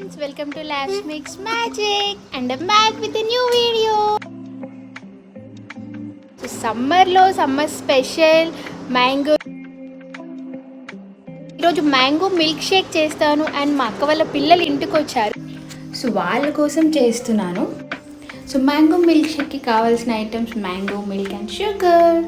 friends, welcome to Labs Mix Magic and I'm back with a new video. So summer special mango. ఈరోజు mango milk Sheikh చేస్తాను and మా అక్క వాళ్ళ పిల్లలు ఇంటికి వచ్చారు. సో వాళ్ళ కోసం చేస్తున్నాను. సో మ్యాంగో మిల్క్ షేక్కి కావాల్సిన items mango, milk and sugar.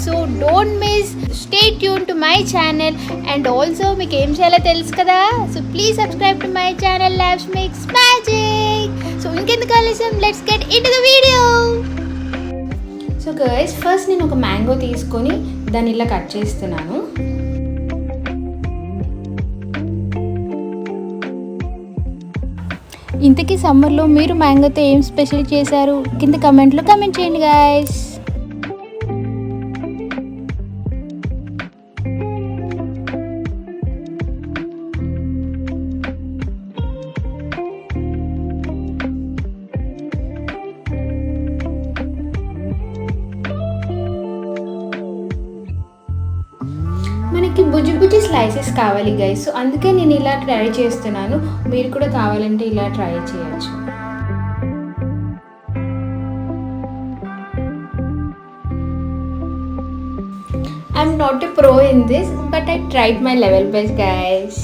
So don't miss, stay tune to my channel and also మీకు ఏం చేయాలో తెలుసు కదా. So please subscribe to my channel labs mix magic. So ఇంకెందుకు ఆలస్యం, let's get into the video. So guys, first నేను ఒక mango తీసుకొని దాన్ని ఇలా కట్ చేస్తున్నాను. ఇంతకీ సమ్మర్లో మీరు మ్యాంగోతో ఏం స్పెషల్ చేశారు కింద కమెంట్లో కమెంట్ చేయండి గైస్. మనకి బుజ్జి స్లైసెస్ కావాలి గైస్. సో అందుకే నేను ఇలా ట్రై చేస్తున్నాను. మీరు కూడా కావాలంటే ఇలా ట్రై చేయొచ్చు. I'm not a pro in this but I tried my level best guys.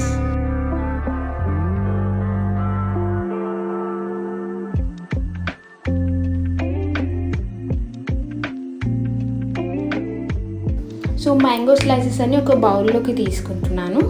So mango slices అన్ని ఒక బౌల్లోకి తీసుకుంటున్నాను.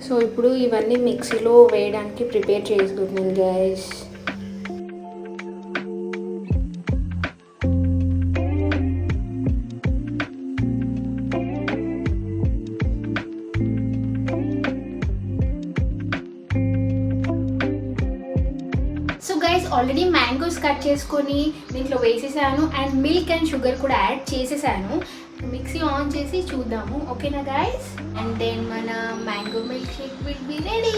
సో ఇప్పుడు ఇవన్నీ మిక్సీలో వేయడానికి ప్రిపేర్ చేసుకుంటున్నాను guys. So guys, already mangoes cut చేసుకొని దీంట్లో వేసేసాను అండ్ మిల్క్ అండ్ షుగర్ కూడా యాడ్ చేసేసాను. మిక్సీ ఆన్ చేసి చూద్దాము, ఓకేనా గైస్? అండ్ దెన్ మన mango milk Sheikh will be ready.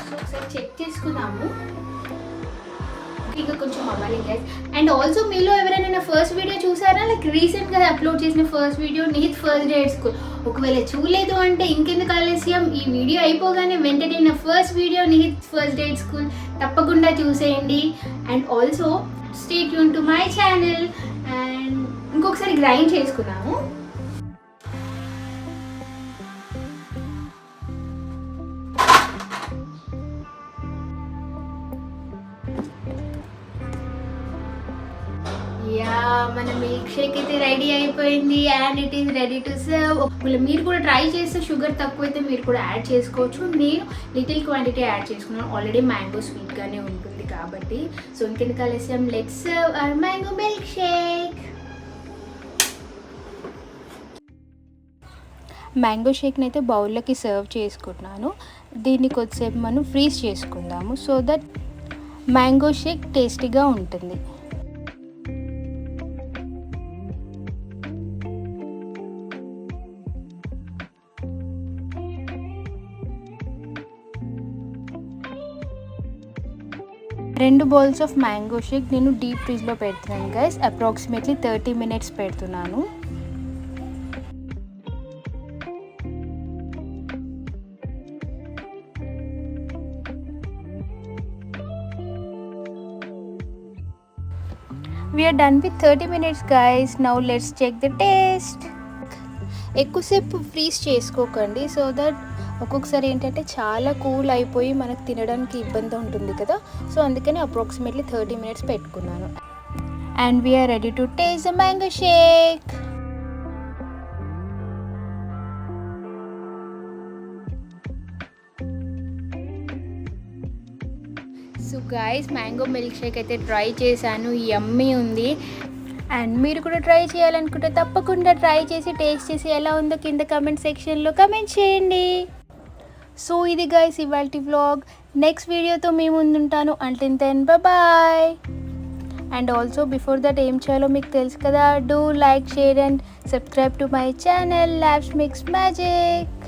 So ఒకసారి చెక్ చేసుకుందాము. ఇంకా కొంచెం అవ్వాలి గైస్. అండ్ ఆల్సో మీలో ఎవరైనా నా ఫస్ట్ వీడియో చూసారా, లైక్ రీసెంట్గా అప్లోడ్ చేసిన first video Nihith first day at school. ఒకవేళ చూడలేదు అంటే ఇంకెందుకు ఆలస్యం, ఈ వీడియో అయిపోగానే వెంటనే నా first video Nihith first day at school తప్పకుండా చూసేయండి. And also stay tune to my channel. And ఇంకొకసారి గ్రైండ్ చేసుకున్నాము. మన మిల్క్ షేక్ అయితే రెడీ అయిపోయింది and it is ready to serve. ఒకవేళ మీరు కూడా ట్రై చేస్తే షుగర్ తక్కువైతే మీరు కూడా యాడ్ చేసుకోవచ్చు. నేను లిటిల్ క్వాంటిటీ యాడ్ చేసుకున్నాను, ఆల్రెడీ మ్యాంగో స్వీట్గానే ఉంటుంది కాబట్టి. సో ఇంకెందుకు ఆలస్యం, let's serve our mango milk shake. Mango షేక్ని అయితే బౌల్లోకి సర్వ్ చేసుకుంటున్నాను. దీన్ని కొద్దిసేపు మనం ఫ్రీజ్ చేసుకుందాము సో దట్ మ్యాంగో షేక్ టేస్టీగా ఉంటుంది. రెండు బౌల్స్ ఆఫ్ మ్యాంగో షేక్ నేను డీప్ ఫ్రీజ్లో పెడుతున్నాను గైస్. అప్రాక్సిమేట్లీ 30 minutes పెడుతున్నాను. We are done with 30 minutes guys. Now let's check the taste. ఎక్కువసేపు ఫ్రీజ్ చేసుకోకండి సో దట్ ఒక్కొక్కసారి ఏంటంటే చాలా కూల్ అయిపోయి మనకు తినడానికి ఇబ్బంది ఉంటుంది కదా. సో అందుకని అప్రాక్సిమేట్లీ 30 minutes పెట్టుకున్నాను. And we are ready to taste the mango shake. So guys, mango milk shake అయితే ట్రై చేశాను, యమ్మీ ఉంది. అండ్ మీరు కూడా ట్రై చేయాలనుకుంటే తప్పకుండా ట్రై చేసి టేస్ట్ చేసి ఎలా ఉందో కింద కమెంట్ సెక్షన్లో కమెంట్ చేయండి. సో ఇది గైస్ ఇవాల్టి వ్లాగ్. నెక్స్ట్ వీడియోతో మీ ముందుంటాను. Until then bye. And also before that ఏం చేయాలో మీకు తెలుసు కదా, do like, share and subscribe to my channel labs mix magic.